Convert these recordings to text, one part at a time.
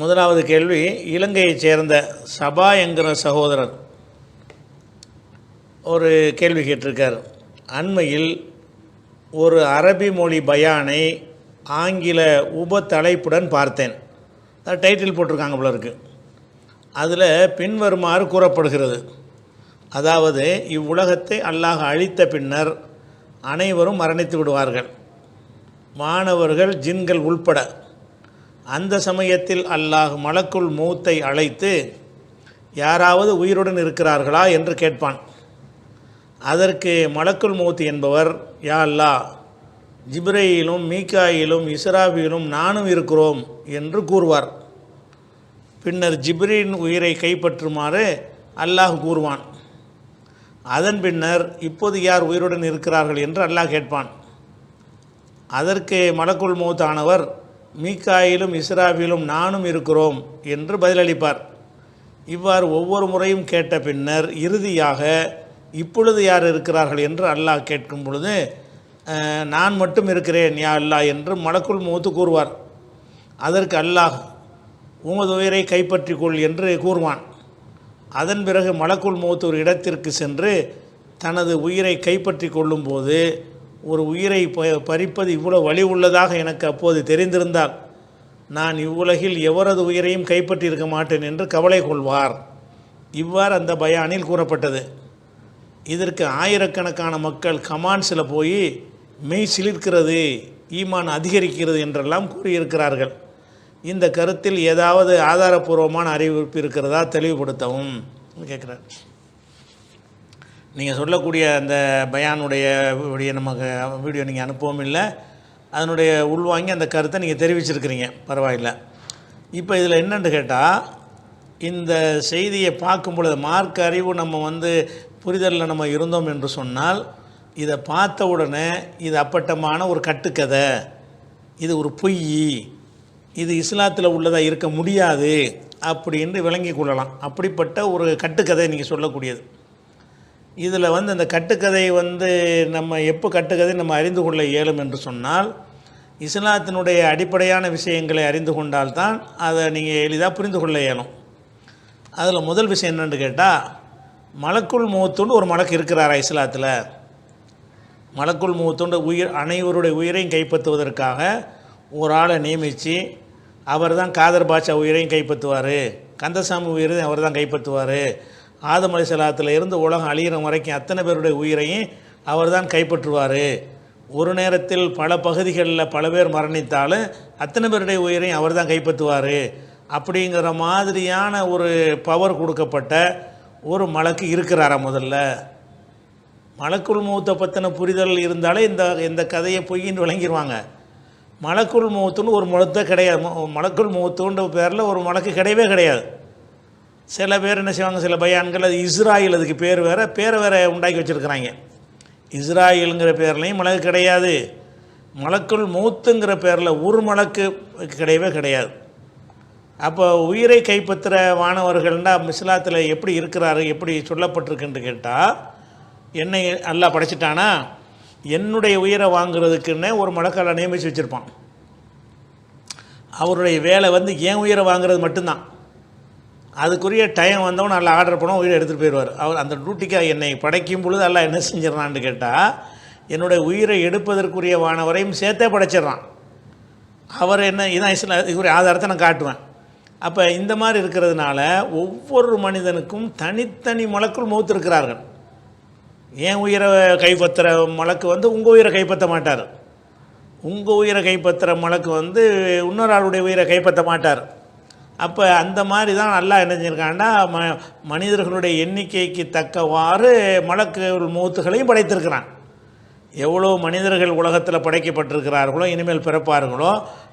முதலாவது கேள்வி, இலங்கையைச் சேர்ந்த சபா என்கிற சகோதரர் ஒரு கேள்வி கேட்டிருக்கார். அண்மையில் ஒரு அரபி மொழி பயானை ஆங்கில உபத்தலைப்புடன் பார்த்தேன். அது டைட்டில் போட்டிருக்காங்க போல இருக்கு. அதில் பின்வருமாறு கூறப்படுகிறது: அதாவது, இவ்வுலகத்தை அல்லாஹ் அழித்த பின்னர் அனைவரும் மரணித்து விடுவார்கள், மாணவர்கள் ஜின்கள் உள்பட. அந்த சமயத்தில் அல்லாஹ் மலக்குல் மௌத்தை அழைத்து, யாராவது உயிருடன் இருக்கிறார்களா என்று கேட்பான். அதற்கு மலக்குல் மௌத் என்பவர், யா அல்லாஹ், ஜிப்ரீலும் மீகாயிலும் இஸ்ராபீலும் நானும் இருக்கிறோம் என்று கூறுவார். பின்னர் ஜிப்ரீலின் உயிரை கைப்பற்றுமாறு அல்லாஹ் கூறுவான். அதன் பின்னர் இப்போது யார் உயிருடன் இருக்கிறார்கள் என்று அல்லாஹ் கேட்பான். அதற்கு மலக்குல் மௌத் ஆனவர், மீகாயிலும் இஸ்ராபீலும் நானும் இருக்கிறோம் என்று பதிலளிப்பார். இவ்வாறு ஒவ்வொரு முறையும் கேட்ட பின்னர் இறுதியாக இப்பொழுது யார் இருக்கிறார்கள் என்று அல்லாஹ் கேட்கும் பொழுது, நான் மட்டும் இருக்கிறேன் யா அல்லாஹ் என்று மலக்குல் மௌத் கூறுவார். அதற்கு அல்லாஹ், உமது உயிரை கைப்பற்றிக்கொள் என்று கூறுவான். அதன் பிறகு மலக்குல் மௌத் ஒரு இடத்திற்கு சென்று தனது உயிரை கைப்பற்றி கொள்ளும்போது, ஒரு உயிரை பறிப்பது இவ்வளவு வலி உள்ளதாக எனக்கு அப்போது தெரிந்திருந்தால் நான் இவ்வுலகில் எவரது உயிரையும் கைப்பற்றியிருக்க மாட்டேன் என்று கவலை கொள்வார். இவ்வாறு அந்த பயானில் கூறப்பட்டது. இதற்கு ஆயிரக்கணக்கான மக்கள் கமான்ஸில் போய் மெய் சிலிர்க்கிறது, ஈமான் அதிகரிக்கிறது என்றெல்லாம் கூறியிருக்கிறார்கள். இந்த கருத்தில் ஏதாவது ஆதாரபூர்வமான அறிவிப்பு இருக்கிறதா தெளிவுபடுத்தவும் கேட்குறார். நீங்கள் சொல்லக்கூடிய அந்த பயானுடைய நமக்கு வீடியோ நீங்கள் அனுப்பவும் இல்லை, அதனுடைய உள்வாங்கி அந்த கருத்தை நீங்கள் தெரிவிச்சிருக்கிறீங்க, பரவாயில்லை. இப்போ இதில் என்னென்னு கேட்டால், இந்த செய்தியை பார்க்கும் பொழுது மார்க்க அறிவு நம்ம புரிதலில் நம்ம இருந்தோம் என்று சொன்னால், இதை பார்த்த உடனே இது அப்பட்டமான ஒரு கட்டுக்கதை, இது ஒரு பொய், இது இஸ்லாத்தில் உள்ளதாக இருக்க முடியாது அப்படின்னு விளங்கி கொள்ளலாம். அப்படிப்பட்ட ஒரு கட்டுக்கதை நீங்கள் சொல்லக்கூடியது. இதில் அந்த கட்டுக்கதை நம்ம எப்போ கட்டுக்கதை நம்ம அறிந்து கொள்ள இயலும் என்று சொன்னால், இஸ்லாத்தினுடைய அடிப்படையான விஷயங்களை அறிந்து கொண்டால்தான் அதை நீங்கள் எளிதாக புரிந்து கொள்ள இயலும். அதில் முதல் விஷயம் என்னென்னு கேட்டால், மலக்குல் மௌத்துன்னு ஒரு மலக்கு இருக்கிறாரா இஸ்லாத்தில்? மலக்குல் மௌத்துன்ற அனைவருடைய உயிரையும் கைப்பற்றுவதற்காக ஒரு ஆளை நியமித்து, அவர் தான் காதர் பாட்சா உயிரையும் கைப்பற்றுவார், கந்தசாமி உயிரையும் அவர் தான் கைப்பற்றுவார், ஆதம் அலைஹிஸ்ஸலாத்தில் இருந்து உலகம் அழிகிற வரைக்கும் அத்தனை பேருடைய உயிரையும் அவர் தான் கைப்பற்றுவார், ஒரு நேரத்தில் பல பகுதிகளில் பல பேர் மரணித்தாலும் அத்தனை பேருடைய உயிரையும் அவர் தான் கைப்பற்றுவார், அப்படிங்கிற மாதிரியான ஒரு பவர் கொடுக்கப்பட்ட ஒரு மலக்கு இருக்கிறாரா? முதல்ல மலக்குல் மௌத்தை பற்றின புரிதல் இருந்தாலே இந்த கதையை பொய்ன்னு விளங்கிடுவாங்க. மலக்குல் மௌத்துன்னு ஒரு மலத்தை கிடையாது. மலக்குல் மௌத்துன்ற பேரில் ஒரு மலக்கு கிடையவே கிடையாது. சில பேர் என்ன செய்வாங்க, சில பயான்கள் அது இஸ்ராயில், அதுக்கு பேரை வேறு உண்டாக்கி வச்சுருக்கிறாங்க. இஸ்ராயிலுங்கிற பேர்லையும் மலக்கு கிடையாது, மலக்குல் மௌத்துங்கிற பேரில் ஒரு மலக்கு கிடையவே கிடையாது. அப்போ உயிரை கைப்பற்றுற வானவர்கள்னால் இஸ்லாத்தில் எப்படி இருக்கிறாரு, எப்படி சொல்லப்பட்டிருக்குன்னு கேட்டால், என்னை அல்லாஹ் படைச்சிட்டானா, என்னுடைய உயிரை வாங்கிறதுக்குன்னு ஒரு மலக்கால நியமித்து வச்சுருப்பான். அவருடைய வேலை என் உயிரை வாங்கிறது மட்டும்தான். அதுக்குரிய டைம் வந்தவன் நல்லா ஆர்டர் பண்ண உயிரை எடுத்துகிட்டு போயிடுவார். அவர் அந்த டியூட்டிக்காக என்னை படைக்கும் பொழுது எல்லாம் என்ன செஞ்சிடறான்னு கேட்டால், என்னுடைய உயிரை எடுப்பதற்குரிய வானவரையும் சேர்த்தே படைச்சிட்றான். அவர் என்ன இதான் இதுக்குரிய ஆதாரத்தை நான் காட்டுவேன். அப்போ இந்த மாதிரி இருக்கிறதுனால ஒவ்வொரு மனிதனுக்கும் தனித்தனி மலக்குள் மௌத் இருக்கிறார்கள். ஏன் உயிரை கைப்பற்றுற மலக்கு உங்கள் உயிரை கைப்பற்ற மாட்டார். உங்கள் உயிரை கைப்பற்றுற மலக்கு இன்னொரு ஆளுடைய உயிரை கைப்பற்ற மாட்டார். அப்போ அந்த மாதிரி தான் அல்லாஹ் என்ன செஞ்சிருக்காங்கன்னா, மனிதர்களுடைய எண்ணிக்கைக்கு தக்கவாறு மலக்குள் மௌத்துகளையும் படைத்திருக்கிறான். எவ்வளோ மனிதர்கள் உலகத்தில் படைக்கப்பட்டிருக்கிறார்களோ, இனிமேல் பிறப்பார்களோ,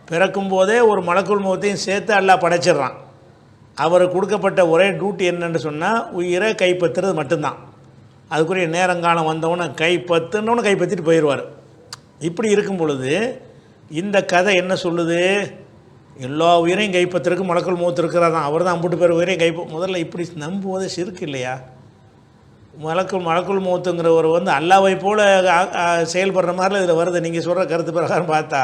பிறக்கும் போதே ஒரு மலக்குள் மௌத்தையும் சேர்த்து அல்லாஹ் படைச்சிட்றான். அவருக்கு கொடுக்கப்பட்ட ஒரே டியூட்டி என்னென்னு சொன்னால், உயிரை கைப்பற்றுறது மட்டும்தான். அதுக்குரிய நேரங்காலம் வந்தவொன்னே கைப்பற்றுனவனு கைப்பற்றிட்டு போயிடுவார். இப்படி இருக்கும் பொழுது இந்த கதை என்ன சொல்லுது? எல்லா உயிரையும் கைப்பற்றுறதுக்கு மலக்குள் மௌத் இருக்கிறாதான், அவர் தான் 50 பேர் உயிரையும் முதல்ல இப்படி நம்புவது சிறுக்கு இல்லையா? மலக்குள் மௌத்துங்கிறவர் அல்லாஹ்வை போல் செயல்படுற மாதிரிலாம் இதில் வருது. நீங்கள் சொல்கிற கருத்து பிரகாரம் பார்த்தா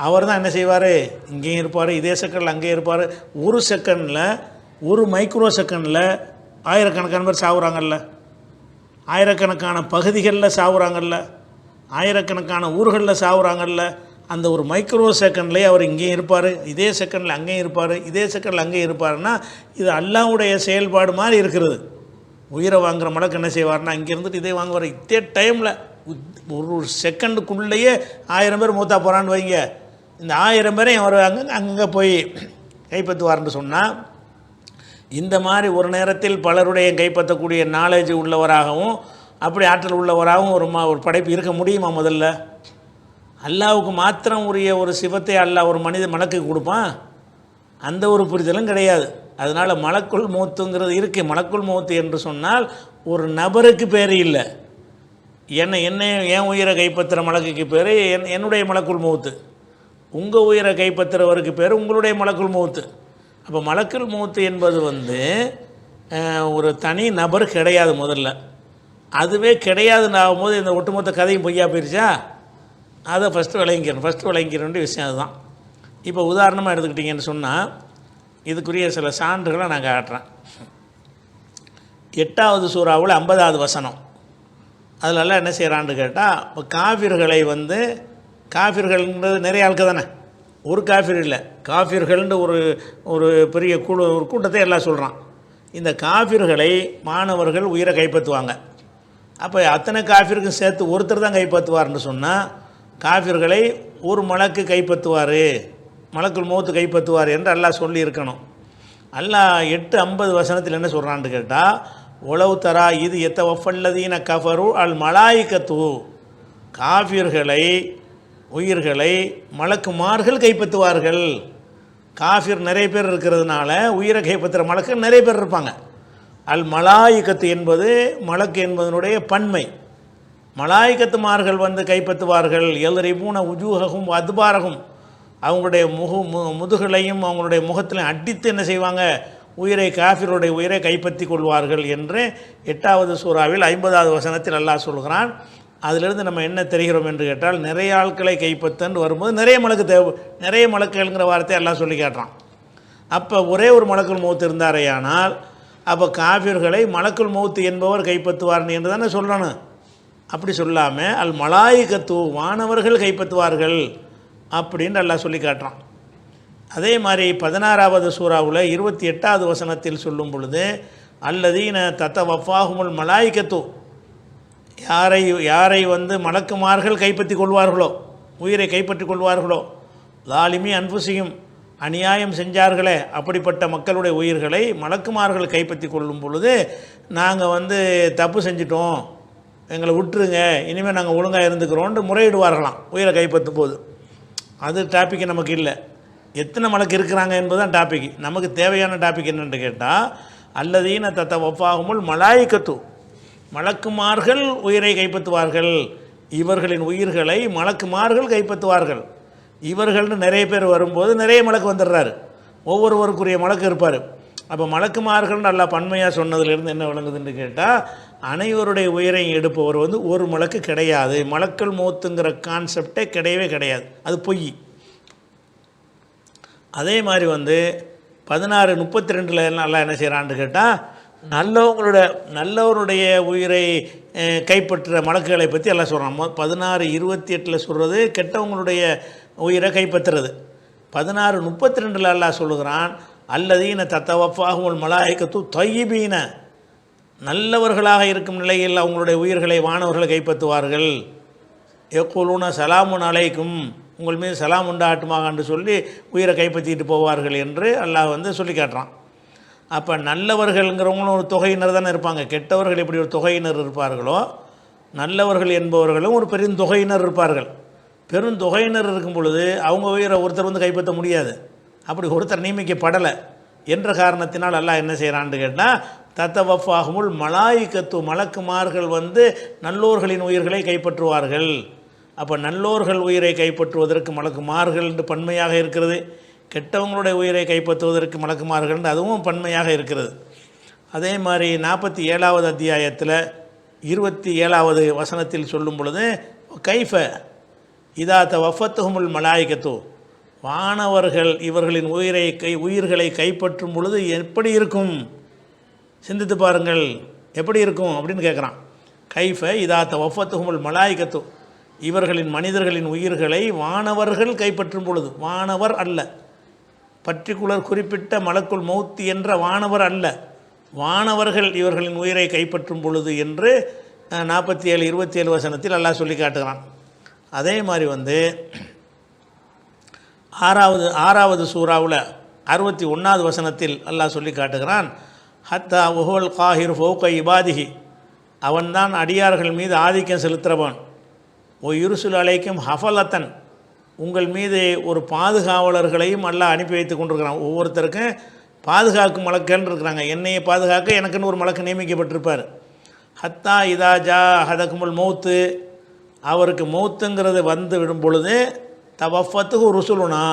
அவர் தான் என்ன செய்வார், இங்கேயும் இருப்பார், இதே செகண்டில் அங்கேயும் இருப்பார். ஒரு செகண்டில், ஒரு மைக்ரோ செகண்டில் ஆயிரக்கணக்கான பேர் சாகுறாங்கல்ல, ஆயிரக்கணக்கான பகுதிகளில் சாகுறாங்கல்ல, ஆயிரக்கணக்கான ஊர்களில் சாகுறாங்கல்ல. அந்த ஒரு மைக்ரோ செகண்ட்லேயே அவர் இங்கேயும் இருப்பார், இதே செகண்டில் அங்கேயும் இருப்பார், இதே செகண்டில் அங்கேயும் இருப்பார்னா இது அல்லாஹ்வுடைய செயல்பாடு மாதிரி இருக்கிறது. உயிரை வாங்குகிற மலக்கு என்ன செய்வார்னா இங்கே இருந்துட்டு இதே வாங்குவார். இதே டைமில் ஒரு செகண்டுக்குள்ளேயே 1000 பேர் மூத்தா போகிறான்னு வைங்க, இந்த 1000 பேரையும் அவர் அங்கே போய் கைப்பற்றுவார்னு சொன்னால், இந்த மாதிரி ஒரு நேரத்தில் பலருடைய கைப்பற்றக்கூடிய நாலேஜ் உள்ளவராகவும் அப்படி ஆற்றல் உள்ளவராகவும் ஒரு படைப்பு இருக்க முடியுமா? முதல்ல அல்லாஹ்வுக்கு மாத்திரம் உரிய ஒரு சிவத்தை அல்லாஹ் ஒரு மனித மலக்கு கொடுப்பான்? அந்த ஒரு புரிதலும் கிடையாது. அதனால் மலக்குள் மௌத்துங்கிறது இருக்குது. மலக்குள் மௌத்து என்று சொன்னால் ஒரு நபருக்கு பேர் இல்லை. என் உயிரை கைப்பற்றுற மலக்குக்கு பேர் என்னுடைய மலக்குள் மௌத்து, உங்கள் உயிரை கைப்பற்றுறவருக்கு பேர் உங்களுடைய மலக்குள் மௌத்து. அப்போ மலக்குள் மௌத்து என்பது ஒரு தனி நபர் கிடையாது. முதல்ல அதுவே கிடையாதுன்னு ஆகும்போது இந்த ஒட்டுமொத்த கதையும் பொய்யா போயிடுச்சா? அதை ஃபஸ்ட்டு விளங்கிக்கிறேன் விஷயம் அதுதான். இப்போ உதாரணமாக எடுத்துக்கிட்டிங்கன்னு சொன்னால் இதுக்குரிய சில சான்றுகளை நான் காட்டுறேன். 8வது சூறாவில் 50வது வசனம். அதிலெல்லாம் என்ன செய்கிறான்னு கேட்டால், இப்போ காஃபிர்களை காஃபிர்கள்ன்றது நிறைய ஆட்கள் தானே, ஒரு காஃபிர் இல்லை, காஃபிர்கள்ன்ற ஒரு பெரிய ஒரு கூட்டத்தை எல்லாம் சொல்கிறான். இந்த காஃபிர்களை மாணவர்கள் உயிரை கைப்பற்றுவாங்க. அப்போ அத்தனை காஃபிருக்கும் சேர்த்து ஒருத்தர் தான் கைப்பற்றுவார்னு சொன்னால், காஃபிர்களை ஒரு மலக்கு கைப்பற்றுவார், மலக்குள் மௌத்து கைப்பற்றுவார் என்று அல்லாஹ் சொல்லி இருக்கணும். அல்லாஹ் 8:50 வசனத்தில் என்ன சொல்கிறான்னு கேட்டால், உளவு தரா இது எத்தவஃபல்லதீன கஃபரு அல் மலாயிகத்து, காஃபிர்களை உயிர்களை மலக்குமார்கள் கைப்பற்றுவார்கள். காஃபிர் நிறைய பேர் இருக்கிறதுனால உயிரை கைப்பற்றுற மலக்குகள் நிறைய பேர் இருப்பாங்க. அல் மலாயிகத்து என்பது மலக்கு என்பதனுடைய பன்மை. மலாயிகத்துமார்கள் கைப்பற்றுவார்கள். எல்ரிபூன உஜூஹகும் அதுபாரகும், அவங்களுடைய முதுகளையும் அவங்களுடைய முகத்திலையும் அடித்து என்ன செய்வாங்க, காஃபிருடைய உயிரை கைப்பற்றி கொள்வார்கள் என்று 8வது சூறாவில் 50வது வசனத்தில் அல்லாஹ் சொல்கிறான். அதிலிருந்து நம்ம என்ன தெரிகிறோம் என்று கேட்டால், நிறைய ஆட்களை கைப்பற்றன்னு வரும்போது நிறைய மலக்குகள்ங்கிற வார்த்தை எல்லாம் சொல்லி காட்டுறான். அப்போ ஒரே ஒரு மலக்குள் மௌத்து இருந்தாரேயானால் அப்போ காஃபிர்களை மலக்குள் மௌத்து என்பவர் கைப்பற்றுவார்னு என்று தானே சொல்லணும். அப்படி சொல்லாமல் அல் மலாயிகத்து, வானவர்கள் கைப்பற்றுவார்கள் அப்படின்னு அல்லாஹ் சொல்லி காட்டுறான். அதே மாதிரி 16வது சூறாவில் 28வது வசனத்தில் சொல்லும் பொழுது, அல்லதீன தத்தவஃபாஹுமுல் மலாயிகத்து, யாரை மலக்குமார்கள் கைப்பற்றி கொள்வார்களோ, உயிரை கைப்பற்றி கொள்வார்களோ, லாலிமி அன்புசியும், அநியாயம் செஞ்சார்களே அப்படிப்பட்ட மக்களுடைய உயிர்களை மலக்குமார்கள் கைப்பற்றி கொள்ளும் பொழுது, நாங்கள் தப்பு செஞ்சிட்டோம், எங்களை விட்டுருங்க, இனிமேல் நாங்கள் ஒழுங்காக இருந்துக்கிறோன்ட்டு முறையிடுவார்களாம் உயிரை கைப்பற்றும் போது. அது டாப்பிக்கு நமக்கு இல்லை. எத்தனை மலக்கு இருக்கிறாங்க என்பது தான் டாபிக். நமக்கு தேவையான டாபிக் என்னென்று கேட்டால், அல்லதீன தத்தவஃபாஹுமுல் மலாயிகத்து, மலக்குமார்கள் உயிரை கைப்பற்றுவார்கள், இவர்களின் உயிர்களை மலக்குமார்கள் கைப்பற்றுவார்கள். இவர்கள்னு நிறைய பேர் வரும்போது நிறைய மலக்கு வந்துடுறாரு, ஒவ்வொருவருக்குரிய மலக்கு இருப்பார். அப்போ மலக்குமார்கள் நல்லா பன்மையாக சொன்னதுலேருந்து என்ன விளங்குதுன்னு கேட்டால், அனைவருடைய உயிரை எடுப்பவர் ஒரு மலக்கு கிடையாது. மலக்குள் மௌத்துங்கிற கான்செப்டே கிடையவே கிடையாது, அது பொய். அதே மாதிரி 16:32 நல்லா என்ன செய்கிறான்னு கேட்டால், நல்லவருடைய உயிரை கைப்பற்றுற மலக்குகளை பற்றி எல்லாம் சொல்கிறான். 16:28 சொல்கிறது கெட்டவங்களுடைய உயிரை கைப்பற்றுறது. 16:32 அல்லாஹ் சொல்லுகிறான், அல்லதீன தத்தவஃபாஹுமுல் மலாயிகத்து தொய்யிபீன, நல்லவர்களாக இருக்கும் நிலையில் அவங்களுடைய உயிர்களை வானவர்களை கைப்பற்றுவார்கள். யக்கூலூன சலாமுன் அலைக்கும், உங்கள் மீது சலாம் உண்டாட்டுமாக என்று சொல்லி உயிரை கைப்பற்றிட்டு போவார்கள் என்று அல்லாஹ் சொல்லி காட்டுறான். அப்போ நல்லவர்கள்ங்கிறவங்களும் ஒரு தொகையினர் தானே இருப்பாங்க. கெட்டவர்கள் எப்படி ஒரு தொகையினர் இருப்பார்களோ, நல்லவர்கள் என்பவர்களும் ஒரு பெருந்தொகையினர் இருப்பார்கள். பெருந்தொகையினர் இருக்கும் பொழுது அவங்க உயிரை ஒருத்தர் கைப்பற்ற முடியாது. அப்படி ஒருத்தர் நியமிக்கப்படலை என்ற காரணத்தினால் அல்லாஹ் என்ன செய்கிறான்னு கேட்டால், தத்தவஃபாஹுமுல் மலாயிகத்து, மலக்குமார்கள் நல்லோர்களின் உயிர்களை கைப்பற்றுவார்கள். அப்போ நல்லோர்கள் உயிரை கைப்பற்றுவதற்கு மலக்குமார்கள் என்று பன்மையாக இருக்கிறது, கெட்டவங்களுடைய உயிரை கைப்பற்றுவதற்கு மலக்குமார்கள் அதுவும் பன்மையாக இருக்கிறது. அதே மாதிரி 47வது அத்தியாயத்தில் 27வது வசனத்தில் சொல்லும் பொழுது, கைஃப இதா தவஃபத்துஹுமுல் மலாயிகத்து, வானவர்கள் இவர்களின் உயிர்களை கைப்பற்றும் பொழுது எப்படி இருக்கும் சிந்தித்து பாருங்கள், எப்படி இருக்கும் அப்படின்னு கேட்குறான். கைஃப இதா தவஃபத்துஹுமுல் மலாயிகத்து, இவர்களின் மனிதர்களின் உயிர்களை வானவர்கள் கைப்பற்றும் பொழுது, வானவர் அல்ல, பர்டிகுலர் குறிப்பிட்ட மலக்குல் மௌத் என்ற வானவர் அல்ல, வானவர்கள் இவர்களின் உயிரை கைப்பற்றும் பொழுது என்று 47 27 வசனத்தில் அல்லாஹ் சொல்லி காட்டுகிறான். அதே மாதிரி ஆறாவது சூறாவில் 61வது வசனத்தில் அல்லாஹ் சொல்லி காட்டுகிறான். ஹத்தா வஹுவல் காஹிர் ஃபௌக இபாதிஹி, அவன்தான் அடியார்கள் மீது ஆதிக்கம் செலுத்துகிறவன். ஓ யுருசுல் அலைக்கும் ஹஃபலத்தன், உங்கள் மீது ஒரு பாதுகாவலர்களையும் அல்லாஹ் அனுப்பி வைத்து கொண்டிருக்கிறான். ஒவ்வொருத்தருக்கும் பாதுகாக்கும் மலக்குன்னு இருக்கிறாங்க. என்னையை பாதுகாக்க எனக்குன்னு ஒரு மலக்கு நியமிக்கப்பட்டிருப்பார். ஹத்தா இதா ஜா ஹதகுமுல் மௌத்து, அவருக்கு மௌத்துங்கிறது வந்து விடும் பொழுது தவஃபத்துஹு ருசுலுனா,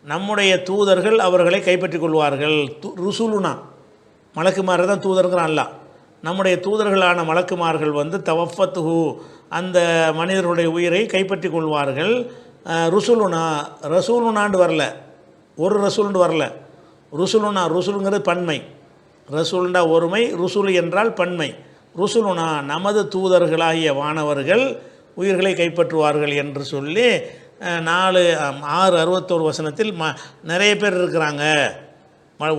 நம்முடைய தூதர்கள் அவர்களை கைப்பற்றி கொள்வார்கள். ருசுலுனா மலக்குமார் தான் தூதருங்கிறான் அல்லாஹ். நம்முடைய தூதர்களான மலக்குமார்கள் தவஃபத்துஹு, அந்த மனிதர்களுடைய உயிரை கைப்பற்றி கொள்வார்கள். ருசுலுனா, ரசூலுனாண்டு வரல, ஒரு ரசூலுண்டு வரல, ருசுலுனா, ருசுலுங்கிறது பன்மை, ரசூலுண்டா ஒருமை, ருசுல் என்றால் பன்மை. ருசுலுனா, நமது தூதர்களாகிய வானவர்கள் உயிர்களை கைப்பற்றுவார்கள் என்று சொல்லி 6:61 வசனத்தில் நிறைய பேர் இருக்கிறாங்க,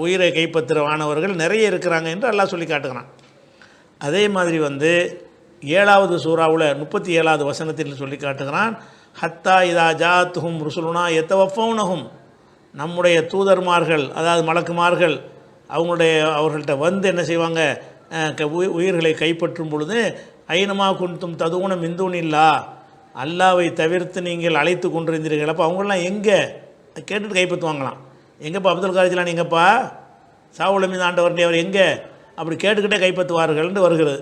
உயிரை கைப்பற்றுகிற வானவர்கள் நிறைய இருக்கிறாங்க என்று அல்லாஹ் சொல்லி காட்டுகிறான். அதே மாதிரி 7வது சூறாவில் 37வது வசனத்தில் சொல்லி காட்டுகிறான். ஹத்தா இதா ஜாத்துஹும் ருசுலுனா யத்தவஃபௌனஹும், நம்முடைய தூதர்மார்கள் அதாவது மலக்குமார்கள் அவர்கள்ட்ட என்ன செய்வாங்க, உயிர்களை கைப்பற்றும் பொழுது ஐனமா குன்தும் ததுவுன மிந்தூனில்லா, அல்லாவை தவிர்த்து நீங்கள் அழைத்து கொண்டிருந்தீர்கள். அப்போ அவங்களாம் எங்கே கேட்டுட்டு கைப்பற்றுவாங்களாம். எங்கேப்பா அப்துல் காரிஜிலான், எங்கேப்பா சாவுல மீது ஆண்டவர்னே அவர் எங்கே, அப்படி கேட்டுக்கிட்டே கைப்பற்றுவார்கள்னு வருகிறது.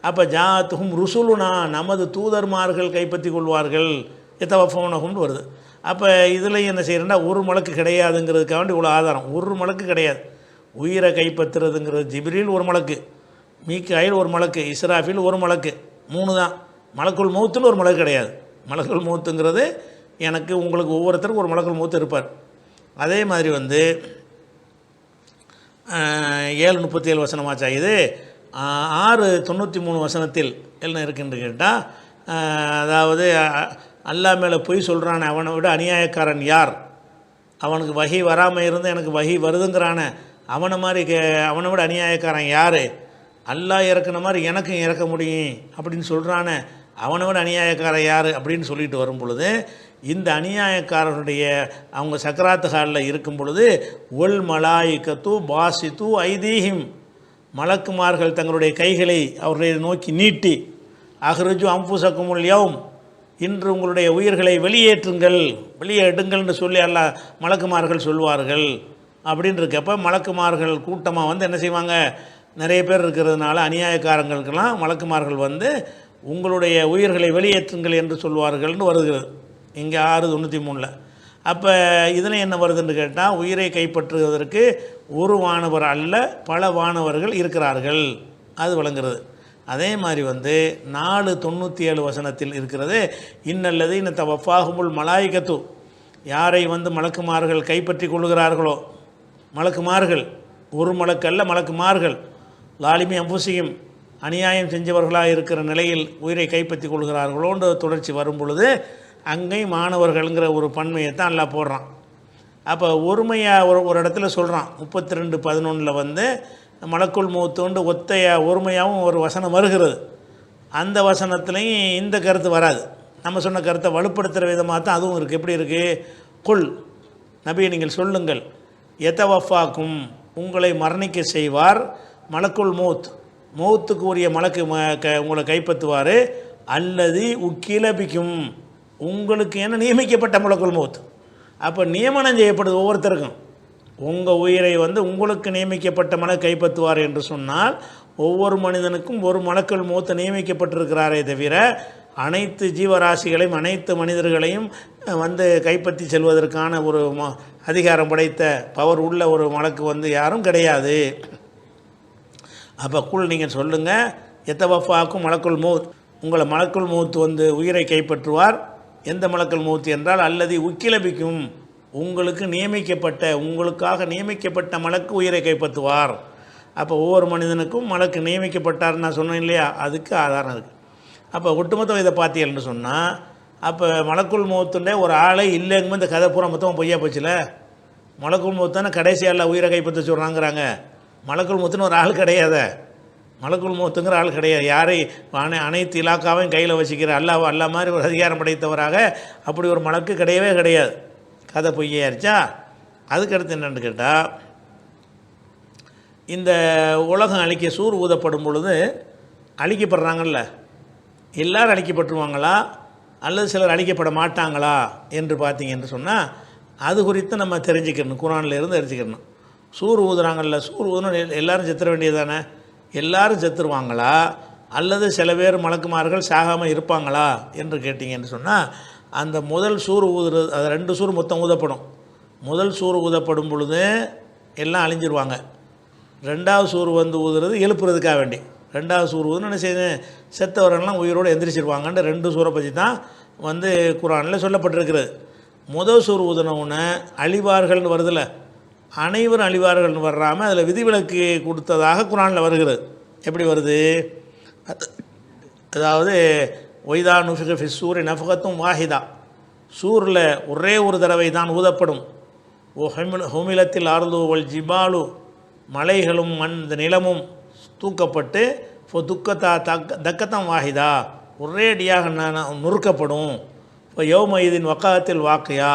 அப்போ ஜாத்துஹும் ருசுலுனா, நமது தூதர்மார்கள் கைப்பற்றி கொள்வார்கள், எத்தவஃபௌனஹும்னு வருது. அப்போ இதில் என்ன செய்கிறேன்னா, ஒரு மலக்கு கிடையாதுங்கிறதுக்காக வேண்டி இவ்வளோ ஆதாரம். ஒரு மலக்கு கிடையாது. உயிரை கைப்பற்றுறதுங்கிறது ஜிப்ரீல் ஒரு மலக்கு, மீகாயில் ஒரு மலக்கு, இஸ்ராஃபில் ஒரு மலக்கு, 3 தான். மலக்குல் மௌத்துன்னு ஒரு மலக்கு கிடையாது. மலக்குல் மௌத்துங்கிறது எனக்கு உங்களுக்கு ஒவ்வொருத்தருக்கும் ஒரு மலக்குல் மௌத்து இருப்பார். அதே மாதிரி 7:37 வசனமாச்சா இது. 6:93 வசனத்தில் என்ன இருக்குன்னு கேட்டால், அதாவது அல்லாஹ் மேலே பொய் சொல்கிறானே அவனை விட அநியாயக்காரன் யார், அவனுக்கு வகி வராமல் இருந்து எனக்கு வகி வருதுங்கிறான அவனை விட அநியாயக்காரன் யார், அல்லாஹ் இறக்குன மாதிரி எனக்கும் இறக்க முடியும் அப்படின்னு சொல்கிறானே அவனை விட அநியாயக்காரன் யார் அப்படின்னு சொல்லிட்டு வரும் பொழுது, இந்த அநியாயக்காரனுடைய அவங்க சக்கராத்து ஹாலில் இருக்கும் பொழுது ஒல் மலாயிகத்து பாசித்து ஐதீஹிம், மலக்குமார்கள் தங்களுடைய கைகளை அவர்களை நோக்கி நீட்டி, அஹ்ருஜு அம்புசக்குமுல் யௌம், இன்று உங்களுடைய உயிர்களை வெளியேற்றுங்கள், வெளியே எடுங்கள்னு சொல்லி அல்லாஹ் மலக்குமார்கள் சொல்வார்கள் அப்படின்னு இருக்கப்போ, மலக்குமார்கள் கூட்டமாக என்ன செய்வாங்க, நிறைய பேர் இருக்கிறதுனால அநியாயக்காரங்களுக்கெல்லாம் மலக்குமார்கள் உங்களுடைய உயிர்களை வெளியேற்றுங்கள் என்று சொல்வார்கள்னு வருகிறது இங்கே 6:93. அப்போ இதில் என்ன வருதுன்னு கேட்டால், உயிரை கைப்பற்றுவதற்கு ஒரு வானவர் அல்ல பல வானவர்கள் இருக்கிறார்கள், அது விளங்குறது. அதே மாதிரி 4:97 வசனத்தில் இருக்கிறது. இன்னல்லது இன்ன தவஃபாஹுமுல் மலாயிகத்து, யாரை மலக்குமார்கள் கைப்பற்றி கொள்கிறார்களோ, மலக்குமார்கள் ஒரு மலக்கல்ல மலக்குமார்கள், லாலிமி அம்புசியும் அநியாயம் செஞ்சவர்களாக இருக்கிற நிலையில் உயிரை கைப்பற்றி கொள்கிறார்களோன்ற தொடர்ச்சி வரும் பொழுது அங்கே மாணவர்கள்ங்கிற ஒரு பன்மையை தான் எல்லாம் போடுறான். அப்போ ஒருமையாக ஒரு இடத்துல சொல்கிறான். 32:11 மலக்குள் மௌத்தோண்டு ஒருமையாகவும் ஒரு வசனம் வருகிறது. அந்த வசனத்துலேயும் இந்த கருத்து வராது. நம்ம சொன்ன கருத்தை வலுப்படுத்துகிற விதமாக தான் அதுவும் இருக்குது. எப்படி இருக்குது, குல் நபியை நீங்கள் சொல்லுங்கள், எதவஃபாக்கும், உங்களை மரணிக்க செய்வார், மலக்குள் மௌத்துக்கு உரிய மலக்கு உங்களை கைப்பற்றுவார், அல்லது உக்கிலபிக்கும், உங்களுக்கு என நியமிக்கப்பட்ட மலக்குள் மௌத். அப்போ நியமனம் செய்யப்படுது ஒவ்வொருத்தருக்கும். உங்கள் உயிரை உங்களுக்கு நியமிக்கப்பட்ட மலக்கு கைப்பற்றுவார் என்று சொன்னால், ஒவ்வொரு மனிதனுக்கும் ஒரு மலக்குள் மௌத்தை நியமிக்கப்பட்டிருக்கிறாரே தவிர அனைத்து ஜீவராசிகளையும் அனைத்து மனிதர்களையும் கைப்பற்றி செல்வதற்கான ஒரு அதிகாரம் படைத்த பவர் உள்ள ஒரு மலக்கு யாரும் கிடையாது. அப்போ குல் நீங்கள் சொல்லுங்கள், எத்தவஃபாக்கும் மலக்குள் மௌத், உங்களை மலக்குள் மௌத் உயிரை கைப்பற்றுவார், எந்த மலக்கல் மௌத் என்றால் அல்லது உக்கிலபிக்கும் உங்களுக்காக நியமிக்கப்பட்ட மலக்கு உயிரை கைப்பற்றுவார். அப்போ ஒவ்வொரு மனிதனுக்கும் மலக்கு நியமிக்கப்பட்டார்னு நான் சொன்னேன் இல்லையா, அதுக்கு ஆதாரம் இருக்குது. அப்போ ஒட்டுமொத்தம் இதை பார்த்தீங்கன்னு சொன்னால் அப்போ மலக்குள் மௌத்துண்டே ஒரு ஆளை இல்லைங்கும்போது இந்த கதை பூரா மொத்தமாக பொய்யா போச்சுல. மலக்குள் மௌத்தானே கடைசியால் உயிரை கைப்பற்ற சொல்கிறாங்கிறாங்க. மலக்குள் மௌத்துன்னு ஒரு ஆள் கிடையாது. மலக்குள் மௌத்துங்கிற ஆள் கிடையாது. யாரை அனைத்து இலாக்காவையும் கையில் வச்சுக்கிற அல்லா மாதிரி ஒரு அதிகாரம் படைத்தவராக அப்படி ஒரு மலக்கு கிடையவே கிடையாது. கதை பொய்யாயிருச்சா. அதுக்கடுத்து என்னென்னு கேட்டால், இந்த உலகம் அழிக்க சூர் ஊதப்படும் பொழுது அழிக்கப்படுறாங்கல்ல, எல்லோரும் அழிக்கப்பட்டுருவாங்களா அல்லது சிலர் அழிக்கப்பட மாட்டாங்களா என்று பார்த்தீங்கன்னு சொன்னால் அது குறித்து நம்ம தெரிஞ்சுக்கணும். குரானில் இருந்து தெரிஞ்சுக்கணும். சூர் ஊதுறாங்கல்ல, சூர் ஊதுனா எல்லோரும் செத்துற வேண்டியதானே. எல்லோரும் செத்துருவாங்களா அல்லது சில பேர் மலக்குமார்கள் சாகாமல் இருப்பாங்களா என்று கேட்டிங்கன்னு சொன்னால் அந்த முதல் சூர் ஊதுறது, அது 2 சூர் மொத்தம் ஊதப்படும். முதல் சூர் ஊதப்படும் பொழுது எல்லாம் அழிஞ்சிருவாங்க. 2வது சூர் வந்து ஊதுறது எழுப்புறதுக்காக வேண்டி. 2வது சூர் ஊதுன்னு என்ன செய்யுது, செத்தவர்கள்லாம் உயிரோடு எந்திரிச்சிருவாங்கன்ற 2 சூரை பற்றி தான் வந்து குரானில் சொல்லப்பட்டிருக்கிறது. முதல் சூர் ஊதுனவுன்னு அழிவார்கள்னு வருதில்ல, அனைவரும் அழிவார்கள்னு வர்றாமல் அதில் விதிவிலக்கு கொடுத்ததாக குரானில் வருகிறது. எப்படி வருது, அதாவது ஒய்தா நுஃபிக ஃபி சூரி நஃபகத்தும் வாஹிதா, சூரில் ஒரே ஒரு தடவை தான் ஊதப்படும். ஹுமிலத்தில் ஆர்து வல் ஜிபாலு, மலைகளும் இந்த நிலமும் தூக்கப்பட்டு துக்கத்தா தக்கத்தம் வாஹிதா, ஒரேடியாக நொறுக்கப்படும். இப்போ யௌமயிதின் வக்காத்தில் வாக்கையா,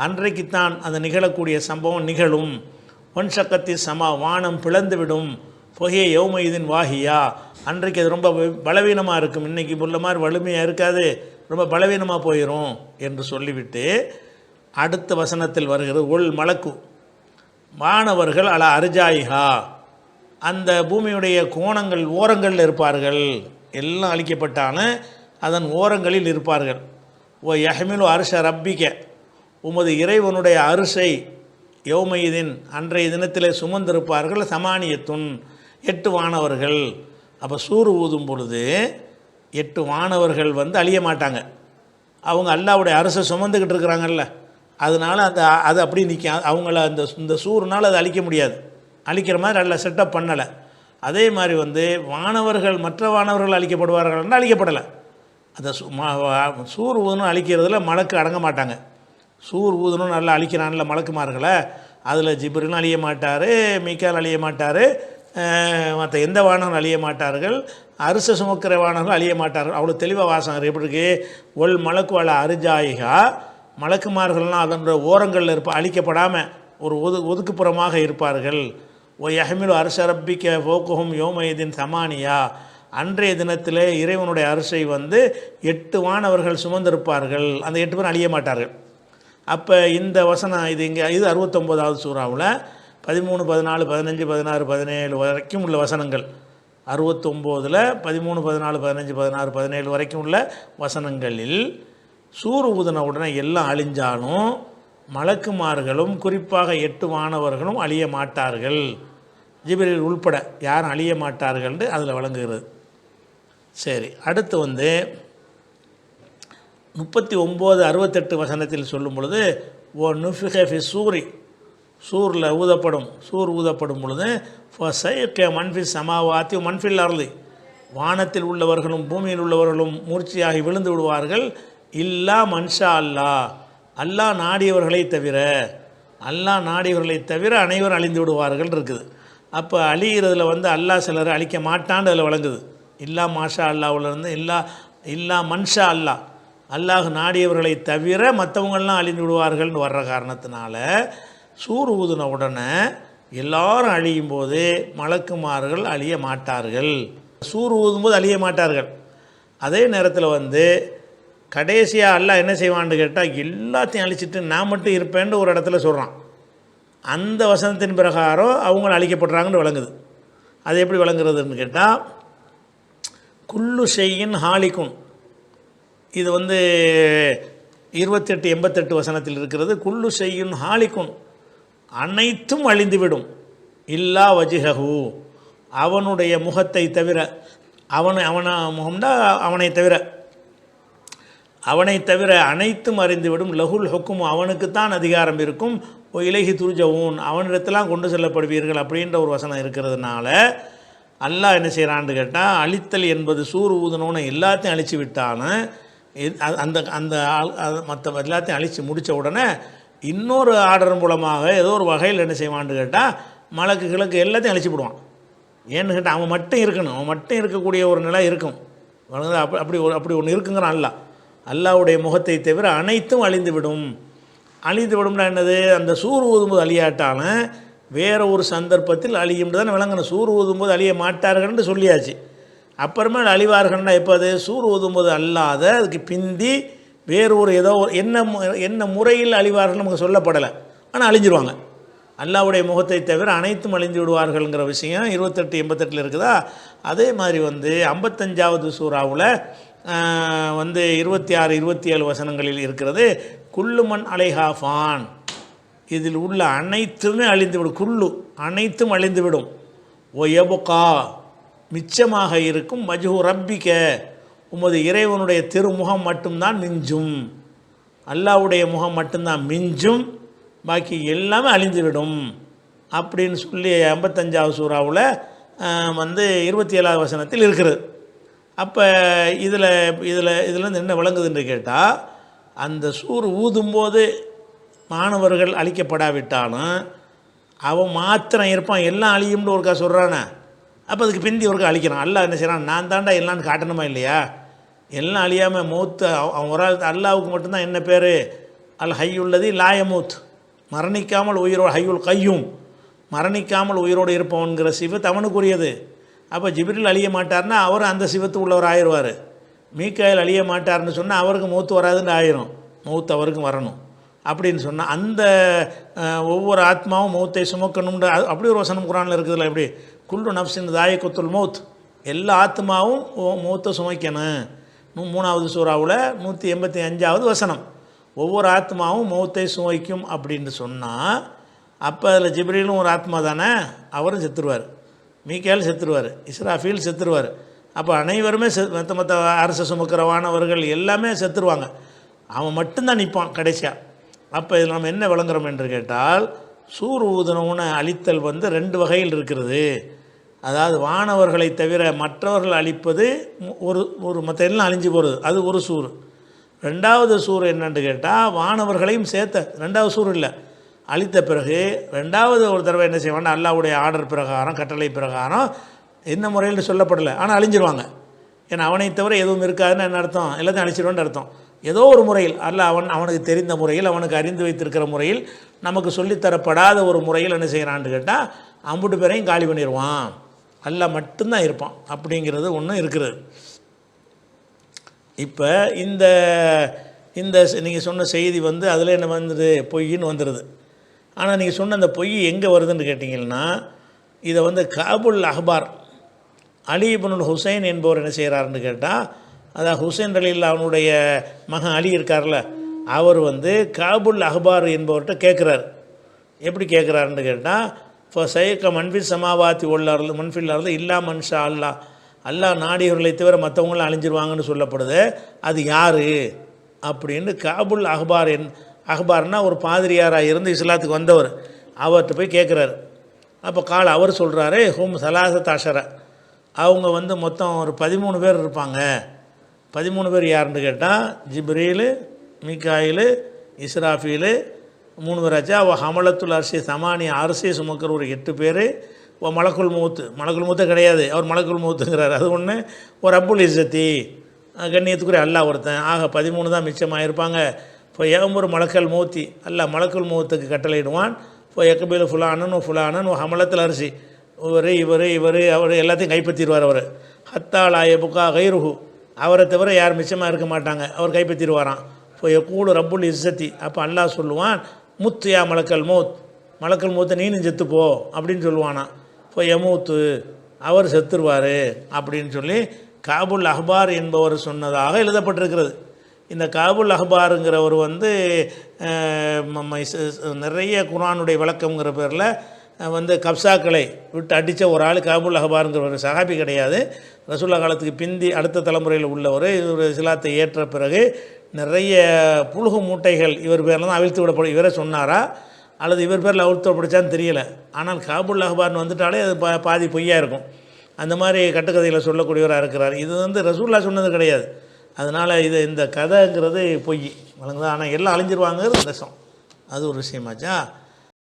அன்றைக்குத்தான் அந்த நிகழக்கூடிய சம்பவம் நிகழும். ஒன்சக்கத்தி சமா, வானம் பிளந்துவிடும். பொகையை யௌமயிதின் வாகியா, அன்றைக்கு அது ரொம்ப பலவீனமாக இருக்கும். இன்றைக்கி உள்ள மாதிரி வலிமையாக இருக்காது, ரொம்ப பலவீனமாக போயிடும் என்று சொல்லிவிட்டு அடுத்த வசனத்தில் வருகிறது ஒல் மலக்கு, மாணவர்கள் அல அர்ஜாயிஹா, அந்த பூமியுடைய கோணங்கள் ஓரங்களில் இருப்பார்கள். எல்லாம் அழிக்கப்பட்டான அதன் ஓரங்களில் இருப்பார்கள். ஓ யஹ்மிலு அர்ஷ ரப்பிக்க, உமது இறைவனுடைய அரிசை யௌமயிதின் அன்றைய தினத்திலே சுமந்திருப்பார்கள். சமானியத்துன் 8 வானவர்கள். அப்போ சூறு ஊதும் பொழுது 8 வானவர்கள் வந்து அழிய மாட்டாங்க. அவங்க அல்லாவுடைய அரசை சுமந்துக்கிட்டு இருக்கிறாங்கல்ல, அதனால் அது அப்படி நிற்க, அவங்கள இந்த சூறுனால் அதை அழிக்க முடியாது. அழிக்கிற மாதிரி அல்ல செட்டப் பண்ணலை. அதே மாதிரி வந்து வானவர்கள், மற்ற வானவர்கள் அழிக்கப்படுவார்கள்னால் அழிக்கப்படலை. அந்த சூர் ஊதணும் அழிக்கிறதுல மலக்கு அடங்க மாட்டாங்க. சூர் ஊதணும் நல்லா அழிக்கிறான்ல மலக்குமார்களை, அதில் ஜிப்ரிலும் அழிய மாட்டார், மீக்கால் அழிய மாட்டார், மற்ற எந்த வானவர்கள் அழிய மாட்டார்கள், அரிச சுமக்கிற வானவர்கள் அழிய மாட்டார்கள். அவ்வளோ தெளிவாக வாசகம் எப்படி இருக்கு. ஒல் மலக்கு வள அரிஜாயிகா, மலக்குமார்கள்லாம் அதனுடைய ஓரங்களில் அழிக்கப்படாமல் ஒரு ஒதுக்குப்புறமாக இருப்பார்கள். ஓ யஹ்மிலு அர்ஷ ரப்பிக்க ஃபோக்குஹும் யௌமயிதின் சமானியா, அன்றைய தினத்தில் இறைவனுடைய அரிசை வந்து 8 வானவர்கள் சுமந்திருப்பார்கள். அந்த 8 பேரும் அழிய மாட்டார்கள். அப்போ இந்த வசனம் இது இங்கே இது 69வது சூறாவில் 13, 14, 15, 16, 17 வரைக்கும் உள்ள வசனங்கள். 69ல் 13, 14, 15, 16, 17 வரைக்கும் உள்ள வசனங்களில் சூர் ஊதின உடனே எல்லாம் அழிஞ்சாலும் மலக்குமார்களும் குறிப்பாக 8 வானவர்களும் அழிய மாட்டார்கள். ஜிப்ரீல் உள்பட யாரும் அழிய மாட்டார்கள்னு அதில் வழங்குகிறது. சரி, அடுத்து வந்து 39, 68 வசனத்தில் சொல்லும் பொழுது ஓ நுஃபிக ஃபி சூரி, சூரில் ஊதப்படும், சூர் ஊதப்படும் பொழுது ஃபசைக மன்ஃபி சமாவாத்தி மன்ஃபில் அர்லி, வானத்தில் உள்ளவர்களும் பூமியில் உள்ளவர்களும் மூர்ச்சியாகி விழுந்து விடுவார்கள். இல்லா மன்ஷா அல்லா, அல்லாஹ் நாடியவர்களை தவிர, அல்லாஹ் நாடியவர்களை தவிர அனைவரும் அழிந்து விடுவார்கள் இருக்குது. அப்போ அழிகிறதுல வந்து அல்லாஹ் சிலர் அழிக்க மாட்டான்னு அதில் வழங்குது. இல்லா மாஷா அல்லாவிலேருந்து இல்லா மன்ஷா அல்லா, அல்லாஹ் நாடியவர்களை தவிர மற்றவங்கள்லாம் அழிந்து விடுவார்கள்னு வர்ற காரணத்தினால சூர் ஊதின உடனே எல்லாரும் அழியும் போது மலக்குமார்கள் அழிய மாட்டார்கள். சூர் ஊதும்போது அழிய மாட்டார்கள். அதே நேரத்தில் வந்து கடைசியாக அல்லாஹ் என்ன செய்வான்னு கேட்டால் எல்லாத்தையும் அழிச்சிட்டு நான் மட்டும் இருப்பேன்னு ஒரு இடத்துல சொல்கிறான். அந்த வசனத்தின் பிரகாரம் அவங்க அழிக்கப்படுறாங்கன்னு வழங்குது. அது எப்படி வழங்குறதுன்னு கேட்டால் குல்லு ஷையின் ஹாலிக்கும், இது வந்து 28, 88 வசனத்தில் இருக்கிறது. குல்லு ஷையின் ஹாலிக்கும், அனைத்தும் அழிந்துவிடும். இல்லா வஜிஹு, அவனுடைய முகத்தை தவிர, அவனை முகம்னா அவனை தவிர, அவனை தவிர அனைத்தும் அறிந்துவிடும். லஹுல் ஹுக்கும், அவனுக்குத்தான் அதிகாரம் இருக்கும். இலகி துர்ஜவுன், அவனிடத்தெல்லாம் கொண்டு செல்லப்படுவீர்கள் அப்படின்ற ஒரு வசனம் இருக்கிறதுனால அல்லாஹ் என்ன செய்கிறான்னு கேட்டால், அழித்தல் என்பது சூர் ஊதணுன்னு எல்லாத்தையும் அழித்து விட்டாலும் அந்த அந்த மற்ற எல்லாத்தையும் அழித்து முடித்த உடனே இன்னொரு ஆர்டர் மூலமாக ஏதோ ஒரு வகையில் என்ன செய்வான்னு கேட்டால் மலக்கு கிழக்கு எல்லாத்தையும் அழிச்சு விடுவான். ஏன்னு கேட்டால் அவன் மட்டும் இருக்கணும், அவன் மட்டும் இருக்கக்கூடிய ஒரு நிலை இருக்கும். அப்படி ஒன்று இருக்குங்கிறான் அல்லாஹ். அல்லாஹ்வுடைய முகத்தை தவிர அனைத்தும் அழிந்து விடும். அழிந்து விடும்னா என்னது, அந்த சூர் ஊதும்போது அழியாட்டாலும் வேறு ஒரு சந்தர்ப்பத்தில் அழியும்னு தானே விளங்கணும். சூர் ஊதும்போது அழிய மாட்டார்கள்னு சொல்லியாச்சு. அப்புறமா அழிவார்கள்னா எப்போ, அது சூர் ஊதும்போது அல்லாத அதுக்கு பிந்தி வேறு ஒரு ஏதோ என்ன முறையில் அழிவார்கள் நமக்கு சொல்லப்படலை, ஆனால் அழிஞ்சிருவாங்க. அல்லாஹ்வுடைய முகத்தை தவிர அனைத்தும் அழிந்து விடுவார்கள்ங்கிற விஷயம் 28, 88 இருக்குதா. அதே மாதிரி 55வது சூறாவில் 26, 27 வசனங்களில் இருக்கிறது. குல்லுமன் அலைஹா ஃபான், இதில் உள்ள அனைத்துமே அழிந்துவிடும். குல்லு அனைத்தும் அழிந்துவிடும். ஓ எபுகா, மிச்சமாக இருக்கும். மஜ்ஹு ரப்பிக்க, உமது இறைவனுடைய திருமுகம் மட்டும்தான் மிஞ்சும். அல்லாஹ்வுடைய முகம் மட்டும்தான் மிஞ்சும், பாக்கி எல்லாமே அழிந்துவிடும் அப்படின்னு சொல்லி 55வது சூறாவில் 27வது வசனத்தில் இருக்கிறது. அப்போ இதில் என்ன விளங்குதுன்னு கேட்டால், அந்த சூர் ஊதும்போது மாணவர்கள் அழிக்கப்படாவிட்டாலும் அவன் மாத்திரம் இருப்பான், எல்லாம் அழியும்னு ஒருக்கா சொல்கிறானே. அப்போ அதுக்கு பிந்தி ஒருக்கா அழிக்கிறான். அல்லாஹ் என்ன செய்கிறான், நான் தாண்டா எல்லான்னு காட்டணுமா இல்லையா? எல்லாம் அழியாமல் மௌத்து அவன் ஒரு ஆள். அல்லாவுக்கு மட்டும்தான் என்ன பேர், அல் ஹையுல்லதி லாயமூத், மரணிக்காமல் உயிரோடு, ஹையுல் கையும், மரணிக்காமல் உயிரோடு இருப்பவன்கிற சிவத்து அவனுக்குரியது. அப்போ ஜிப்ரீல் அழிய மாட்டார்னா அவரும் அந்த சிவத்து உள்ளவர் ஆயிடுவார். மீக்காயில் அழிய மாட்டார்னு சொன்னால் அவருக்கு மௌத்து வராதுன்னு ஆயிரும், மௌத்து அவருக்கும் வரணும் அப்படின்னு சொன்னால் அந்த ஒவ்வொரு ஆத்மாவும் மௌத்தை சுமக்கணும்ன்ற அப்படி ஒரு வசனம் குரானில் இருக்குதுல்ல. எப்படி குல்லு நஃப்ஸின் தாயிகத்துல் மௌத், எல்லா ஆத்மாவும் மௌத்தை சுமைக்கணும். 3வது சூறாவில் 185வது வசனம், ஒவ்வொரு ஆத்மாவும் மௌத்தை சுமைக்கும் அப்படின்னு சொன்னால், அப்போ அதில் ஜிப்ரீலும் ஒரு ஆத்மா தானே, அவரும் செத்துருவார், மீக்காயில் செத்துருவார், இஸ்ராஃபீல் செத்துருவார். அப்போ அனைவருமே மற்ற அரசு சுமக்கிறவானவர்கள் எல்லாமே செத்துருவாங்க, அவன் மட்டும்தான் நிற்பான் கடைசியாக. அப்போ இதில் நம்ம என்ன விளங்குறோம் என்று கேட்டால், சூர் ஊதனவுன்னு அழித்தல் 2 வகையில் இருக்கிறது. அதாவது வானவர்களை தவிர மற்றவர்கள் அழிப்பது ஒரு மற்ற எல்லாம் அழிஞ்சு போகிறது, அது ஒரு சூர். 2வது சூர் என்னன்னு கேட்டால், வானவர்களையும் சேர்த்த 2வது சூர் இல்லை, அழித்த பிறகு 2வது ஒரு தடவை என்ன செய்வாங்க, அல்லாஹ்வுடைய ஆர்டர் பிரகாரம், கட்டளை பிரகாரம், என்ன முறையில் சொல்லப்படலை, ஆனால் அழிஞ்சிருவாங்க. ஏன்னா அவனை தவிர எதுவும் இருக்காதுன்னு என்ன அர்த்தம், எல்லாத்தையும் அழிச்சிடுவோன்னு அர்த்தம். ஏதோ ஒரு முறையில் அல்லாஹ் அவனுக்கு தெரிந்த முறையில், அவனுக்கு அறிந்து வைத்திருக்கிற முறையில், நமக்கு சொல்லித்தரப்படாத ஒரு முறையில் என்ன செய்கிறான்னு கேட்டால் அம்புட்டு பேரையும் காலி பண்ணிடுவான். அல்லாஹ் மட்டும்தான் இருப்பான் அப்படிங்கிறது ஒன்று இருக்கிறது. இப்போ இந்த இந்த நீங்கள் சொன்ன செய்தி அதில் என்ன வந்துடுது, பொய்ன்னு வந்துடுது. ஆனால் நீங்கள் சொன்ன அந்த பொய் எங்கே வருதுன்னு கேட்டிங்கன்னா, இதை காபுல் அஹ்பார் அலி இப்னுல் ஹுசைன் என்பவர் என்ன செய்கிறாருன்னு கேட்டால், அதான் ஹுசைன் ரலியல்லாஹு அவனுடைய மகன் அலி இருக்கார்ல, அவர் காபுல் அஹ்பார் என்பவர்கிட்ட கேட்குறாரு. எப்படி கேட்குறாருன்னு கேட்டால், இப்போ சைக்க மன்ஃபில் சமாவாத்தி உள்ளார்ல மன்ஃபில்லார்ல இல்லா மன்ஷா அல்லாஹ், அல்லாஹ் நாடியவர்களை தவிர மற்றவங்களும் அழிஞ்சிருவாங்கன்னு சொல்லப்படுது, அது யார் அப்படின்னு காபுல் அஹ்பார் அஹ்பார்னா ஒரு பாதிரியாராக இருந்து இஸ்லாத்துக்கு வந்தவர், அவர்கிட்ட போய் கேட்குறாரு. அப்போ அவர் சொல்கிறாரு, ஹும் சலாசத் அஷர, அவங்க மொத்தம் ஒரு 13 பேர் இருப்பாங்க. 13 பேர் யாருன்னு கேட்டால், ஜிப்ரீல், மீகாயில், இஸ்ராஃபீல் 3 பேராச்சா. அவள் ஹமலத்துல் அரிசி சமானி, அரிசியை சுமக்கிற ஒரு 8 பேர். மலக்குல் மூத்து கிடையாது, அவர் மலக்குல் மூத்துங்கிறார், அது ஒன்று. ஒரு அப்புல் இஸ்ஸத்தி, கண்ணியத்துக்குரிய அல்லாஹ் ஒருத்தன். ஆக 13 தான் மிச்சமாக இருப்பாங்க. இப்போ ஏகம்பூர் மலக்கல் மூத்தி, அல்லாஹ் மலக்குல் மூத்துக்கு கட்டளையிடுவான். இப்போ எக்கபீல் ஃபுலானன் ஹமலத்தில் அரிசி, இவர் அவர் எல்லாத்தையும் கைப்பற்றிடுவார். அவர் ஹத்தாலா எபுக்கா கைருஹு, அவரை தவிர யார் மிச்சமாக இருக்க மாட்டாங்க, அவர் கைப்பற்றிடுவாராம். இப்போ எக்கூடு ரப்புல் இஸ்ஸத்தி, அப்போ அல்லாஹ் சொல்லுவான், முத்து யா மலக்கல் மூத்தை நீனும் செத்துப்போ அப்படின்னு சொல்லுவானா. இப்போ யமூத்து, அவர் செத்துருவார் அப்படின்னு சொல்லி காபுல் அஹ்பார் என்பவர் சொன்னதாக எழுதப்பட்டிருக்கிறது. இந்த காபுல் அஹ்பாருங்கிறவர் நிறைய குர்ஆனுடைய விளக்கம்ங்கிற பேரில் வந்து கப்சாக்களை விட்டு அடித்த ஒரு ஆள் காபுல் அஹ்பாருங்கிற ஒரு சஹாபி கிடையாது. ரசூலுல்லாஹ் காலத்துக்கு பிந்தி அடுத்த தலைமுறையில் உள்ளவர். இவர் இஸ்லாத்தை ஏற்ற பிறகு நிறைய புழுகு மூட்டைகள் இவர் பேரில் தான் அவிழ்த்து விடப்படும். இவரே சொன்னாரா அல்லது இவர் பேரில் அவிழ்த்து விடப்படுச்சான்னு தெரியலை. ஆனால் காபுல் அஹ்பார்னு வந்துட்டாலே அது பாதி பொய்யாக இருக்கும். அந்த மாதிரி கட்டுக்கதைகளை சொல்லக்கூடியவராக இருக்கிறார். இது வந்து ரசூலுல்லாஹ் சொன்னது கிடையாது. அதனால் இந்த கதைங்கிறது பொய் வழங்குதா. ஆனால் எல்லாம் அழிஞ்சிருவாங்கிறது நெசம். அது ஒரு விஷயமாச்சா.